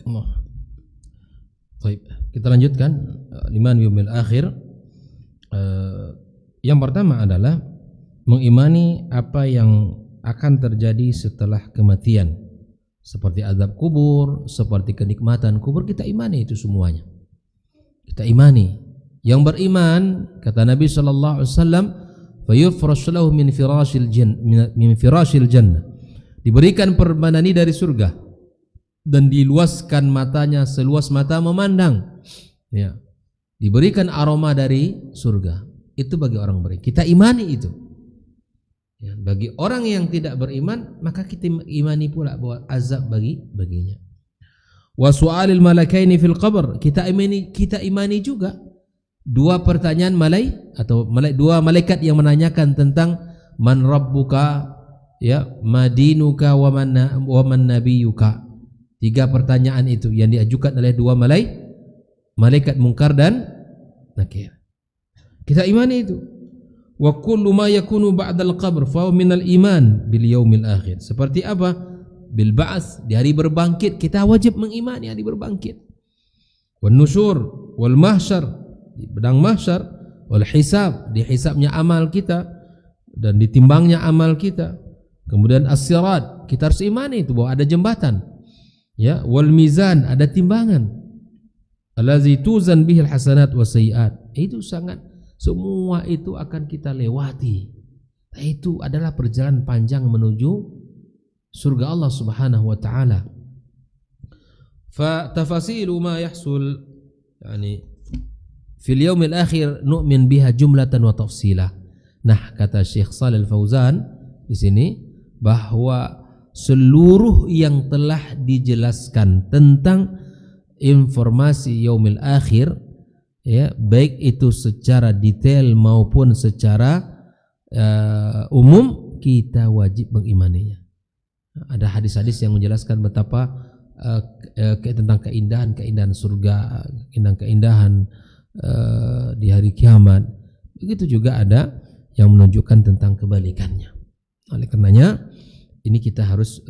Allah. Baik, kita lanjutkan iman yaumil akhir. Yang pertama adalah mengimani apa yang akan terjadi setelah kematian, seperti azab kubur, seperti kenikmatan kubur. Kita imani itu semuanya. Kita imani. Yang beriman, kata Nabi sallallahu alaihi wasallam, fayufrashu lahu min firashil jannah. Diberikan permadani dari surga dan diluaskan matanya seluas mata memandang. Ya. Diberikan aroma dari surga. Itu bagi orang beriman. Kita imani itu. Ya, bagi orang yang tidak beriman, maka kita imani pula bahwa azab baginya. Wa su'alil malakaini fil qabr. Kita imani juga dua pertanyaan dua malaikat yang menanyakan tentang man rabbuka, ya, madinuka wa man nabiyuka. Tiga pertanyaan itu yang diajukan oleh dua malaikat Munkar dan Nakir. Kita imani itu. Wa kullu ma yakunu ba'dal qabr fa minal iman bil yaumil akhir. Seperti apa? Bil ba'ats, di hari berbangkit. Kita wajib mengimani hari berbangkit. Wan nusyur wal mahsyar, di padang mahsyar, wal hisab, di hisabnya amal kita dan ditimbangnya amal kita. Kemudian as-sirat, kita harus imani itu bahwa ada jembatan. Ya, wal mizan, ada timbangan. Allazi tuzan bihil hasanat wasayyiat. Itu sangat, semua itu akan kita lewati. Nah, itu adalah perjalanan panjang menuju surga Allah Subhanahu wa taala. Fa tafasilu ma yahsul yani fil yaumil akhir nu'min biha jumlatan wa tafsila. Nah, kata Syekh Shalih Al-Fauzan di sini bahwa seluruh yang telah dijelaskan tentang informasi yaumil akhir, ya, baik itu secara detail maupun secara umum, kita wajib mengimaninya. Ada hadis-hadis yang menjelaskan betapa tentang keindahan surga, keindahan di hari kiamat. Begitu juga ada yang menunjukkan tentang kebalikannya. Oleh karenanya ini kita harus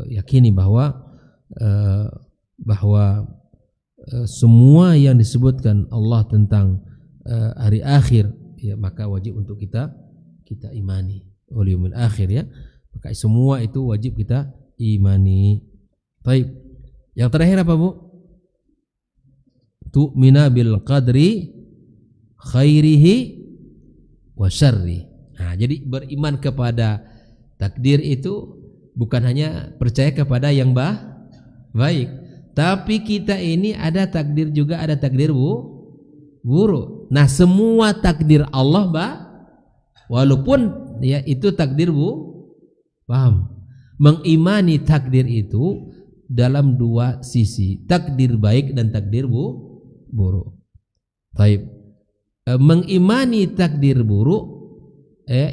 yakini bahwa semua yang disebutkan Allah tentang hari akhir, ya, maka wajib untuk kita imani. Wal yaumil akhir, ya, maka semua itu wajib kita imani. Baik. Yang terakhir apa, Bu? Tu'mina bil qadri khairihi wa syarri. Nah, jadi beriman kepada takdir itu bukan hanya percaya kepada yang baik, tapi kita ini ada takdir juga, ada takdir buruk. Nah, semua takdir Allah walaupun ya itu takdir paham. Mengimani takdir itu dalam dua sisi, takdir baik dan takdir buruk. Baik. Mengimani takdir buruk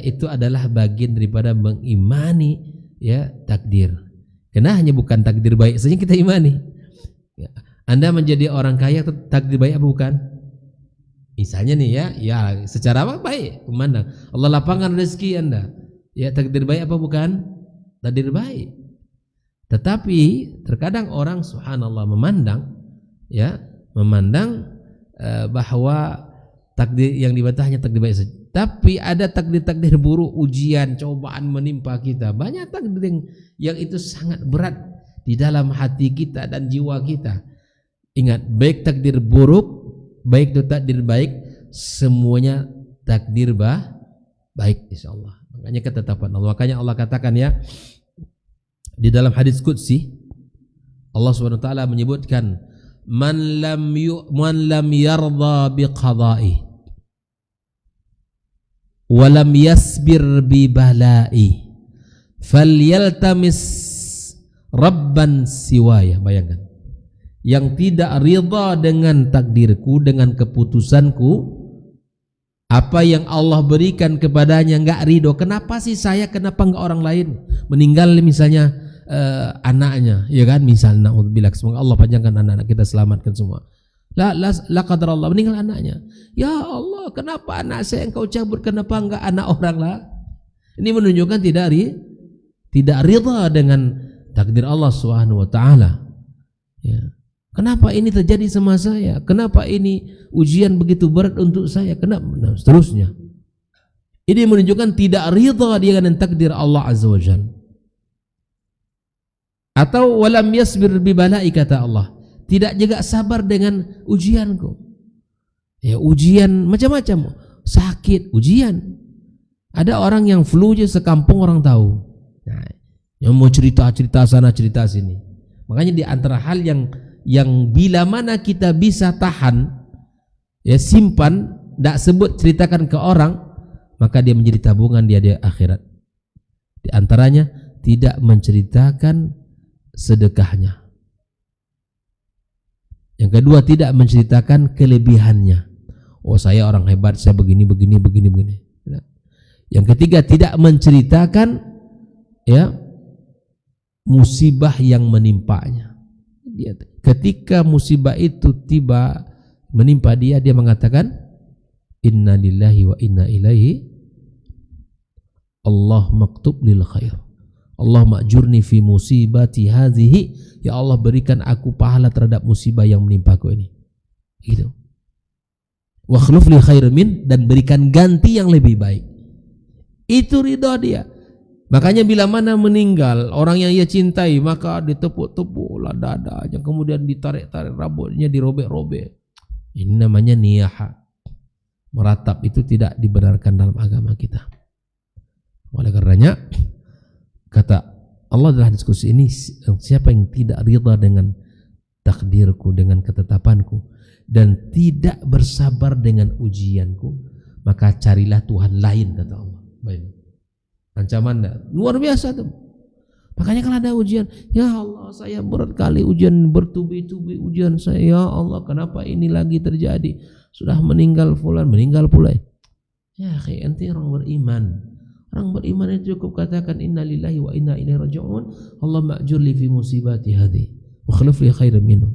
itu adalah bagian daripada mengimani, ya, takdir. Karena hanya bukan takdir baik saja kita imani. Ya. Anda menjadi orang kaya, takdir baik apa bukan? Misalnya nih, ya secara apa baik, memandang Allah lapangkan rezeki Anda, ya, takdir baik apa bukan? Takdir baik. Tetapi terkadang orang subhanallah memandang bahwa takdir yang dibaca hanya takdir baik saja. Tapi ada takdir-takdir buruk, ujian, cobaan menimpa kita. Banyak takdir yang itu sangat berat di dalam hati kita dan jiwa kita. Ingat, baik takdir buruk, baik itu takdir baik, semuanya takdir baik insyaallah. Makanya ketetapan Allah. Makanya Allah katakan, ya, di dalam hadis qudsi Allah Subhanahu wa taala menyebutkan man lam yarda biqada'i wa lam yasbir bi bala'i falyaltamis rabban siwaya. Bayangkan, yang tidak ridha dengan takdirku, dengan keputusanku, apa yang Allah berikan kepadanya enggak ridho. Kenapa sih saya, kenapa enggak orang lain? Meninggal misalnya anaknya, ya kan, misalnya naudzubillah, semoga Allah panjangkan anak-anak kita, selamatkan semua. La qadar Allah, meninggal anaknya. Ya Allah, kenapa anak saya engkau cabut, kenapa enggak anak orang lah? Ini menunjukkan tidak ridha dengan takdir Allah Subhanahu wa taala. Ya. Kenapa ini terjadi sama saya? Kenapa ini ujian begitu berat untuk saya? Kenapa? Nah, seterusnya. Ini menunjukkan tidak ridha dia dengan takdir Allah Azza wa Jalla. Atau walam yasbir bi bala'i, kata Allah, tidak juga sabar dengan ujianku. Ya, ujian macam-macam, sakit, ujian. Ada orang yang flu aja sekampung orang tahu. Nah, yang mau cerita sana cerita sini. Makanya di antara hal yang bila mana kita bisa tahan, ya simpan, tidak sebut ceritakan ke orang, maka dia menjadi tabungan dia di akhirat. Di antaranya tidak menceritakan sedekahnya. Yang kedua, tidak menceritakan kelebihannya. Oh, saya orang hebat, saya begini. Yang ketiga, tidak menceritakan ya musibah yang menimpanya. Ketika musibah itu tiba menimpa dia mengatakan inna lillahi wa inna ilaihi, Allah maktub lil khair, Allah ma'jurni fi musibati hadhihi, ya Allah berikan aku pahala terhadap musibah yang menimpaku ini. Gitu. Wa khluf li khairin min, dan berikan ganti yang lebih baik. Itu ridha dia. Makanya bila mana meninggal orang yang ia cintai, maka ditepuk-tepuklah dadanya, kemudian ditarik-tarik rambutnya, dirobek-robek. Ini namanya niyaha. Meratap itu tidak dibenarkan dalam agama kita. Oleh karenanya kata Allah dalam diskusi ini, siapa yang tidak ridha dengan takdirku, dengan ketetapanku, dan tidak bersabar dengan ujianku, maka carilah Tuhan lain, kata Allah. Baik. Ancaman luar biasa tuh. Makanya kalau ada ujian, ya Allah saya berat kali ujian, bertubi-tubi ujian saya, ya Allah kenapa ini lagi terjadi? Sudah meninggal fulan, meninggal pula. Ya akhi, ente orang beriman. Orang beriman itu cukup katakan inna lillahi wa inna ilaihi raji'un, Allah ma'jurli fi musibati hadhi wa khluf li khairan minhu.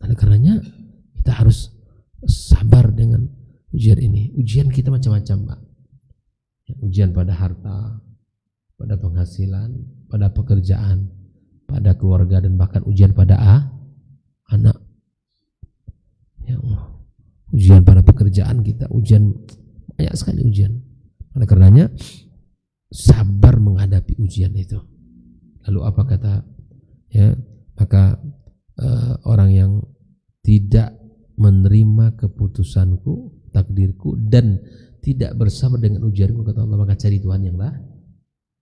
Oleh karenanya kita harus sabar dengan ujian ini. Ujian kita macam-macam, Pak. Ujian pada harta, pada penghasilan, pada pekerjaan, pada keluarga, dan bahkan ujian pada anak. Ya Allah. Ujian pada pekerjaan kita, ujian banyak sekali ujian. Oleh karenanya sabar menghadapi ujian itu. Lalu apa kata ya? Maka orang yang tidak menerima keputusanku, takdirku, dan tidak bersabar dengan ujianku, kata Allah, maka cari Tuhan yang lain.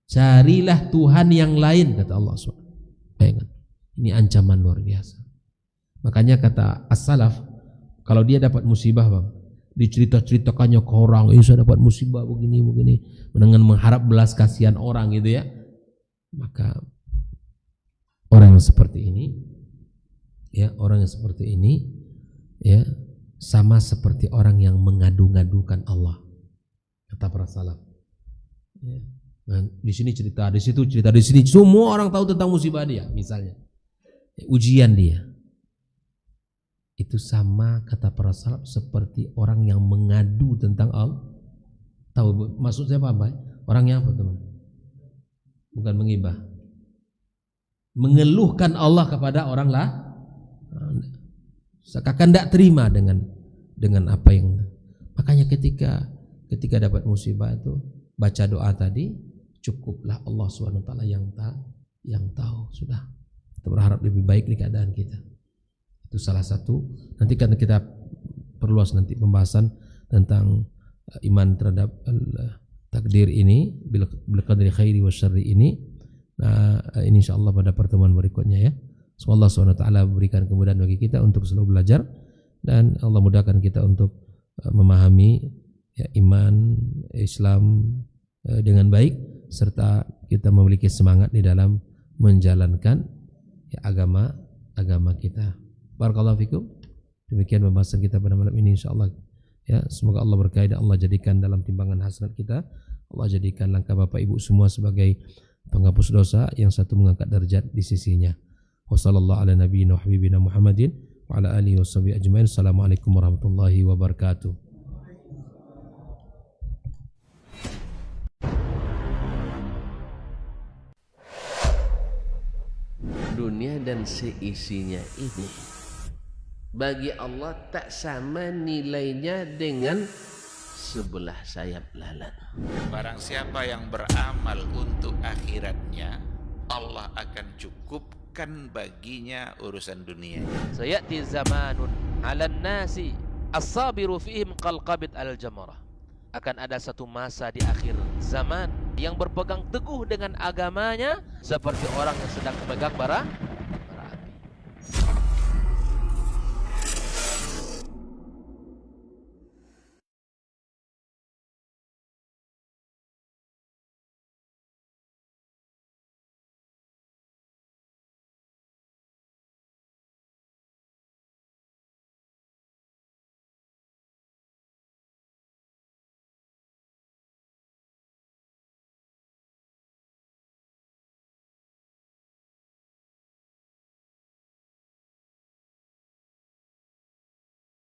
Carilah Tuhan yang lain, kata Allah SWT. Bayangkan, ini ancaman luar biasa. Makanya kata as-salaf, kalau dia dapat musibah, Bang, dicerita-ceritakannya ke orang, saya dapat musibah begini, dengan mengharap belas kasihan orang gitu ya. Maka orang yang seperti ini, ya, sama seperti orang yang mengadu-ngadukan Allah, kata para salaf. Ya. Nah, di sini cerita, di situ cerita, di sini semua orang tahu tentang musibah dia, misalnya ujian dia. Itu sama kata para salaf seperti orang yang mengadu tentang Allah. Tahu maksud saya apa? Orang yang apa, teman? Bukan menggibah. Mengeluhkan Allah kepada orang lah. Seakan tidak terima dengan apa yang. Makanya ketika dapat musibah itu baca doa tadi, cukuplah Allah SWT yang tahu. Sudah, kita berharap lebih baik di keadaan kita. Itu salah satu. Nanti kan kita perluas nanti pembahasan tentang iman terhadap takdir ini, bil qadri khairi wa syarri ini. Nah, ini insyaallah pada pertemuan berikutnya ya. Semoga Allah SWT berikan kemudahan bagi kita untuk selalu belajar, dan Allah mudahkan kita untuk memahami ya, iman Islam dengan baik, serta kita memiliki semangat di dalam menjalankan ya, agama kita. Barakallahu fikum. Demikian pembahasan kita pada malam ini insyaallah ya. Semoga Allah berkahi dan Allah jadikan dalam timbangan hasanat kita. Allah jadikan langkah Bapak Ibu semua sebagai penghapus dosa, yang satu mengangkat derajat di sisinya. Wassallallahu ala nabiyyina wa habibina Muhammadin wa ala alihi washabihi ajmain. Assalamualaikum warahmatullahi wabarakatuh. dunia dan seisinya ini bagi Allah tak sama nilainya dengan sebelah sayap lalat. Barang siapa yang beramal untuk akhiratnya, Allah akan cukupkan baginya urusan dunia. Sayati zamanun 'alan nasi as-sabiru fihim qalqabit al-jamarah. Akan ada satu masa di akhir zaman yang berpegang teguh dengan agamanya seperti orang yang sedang memegang bara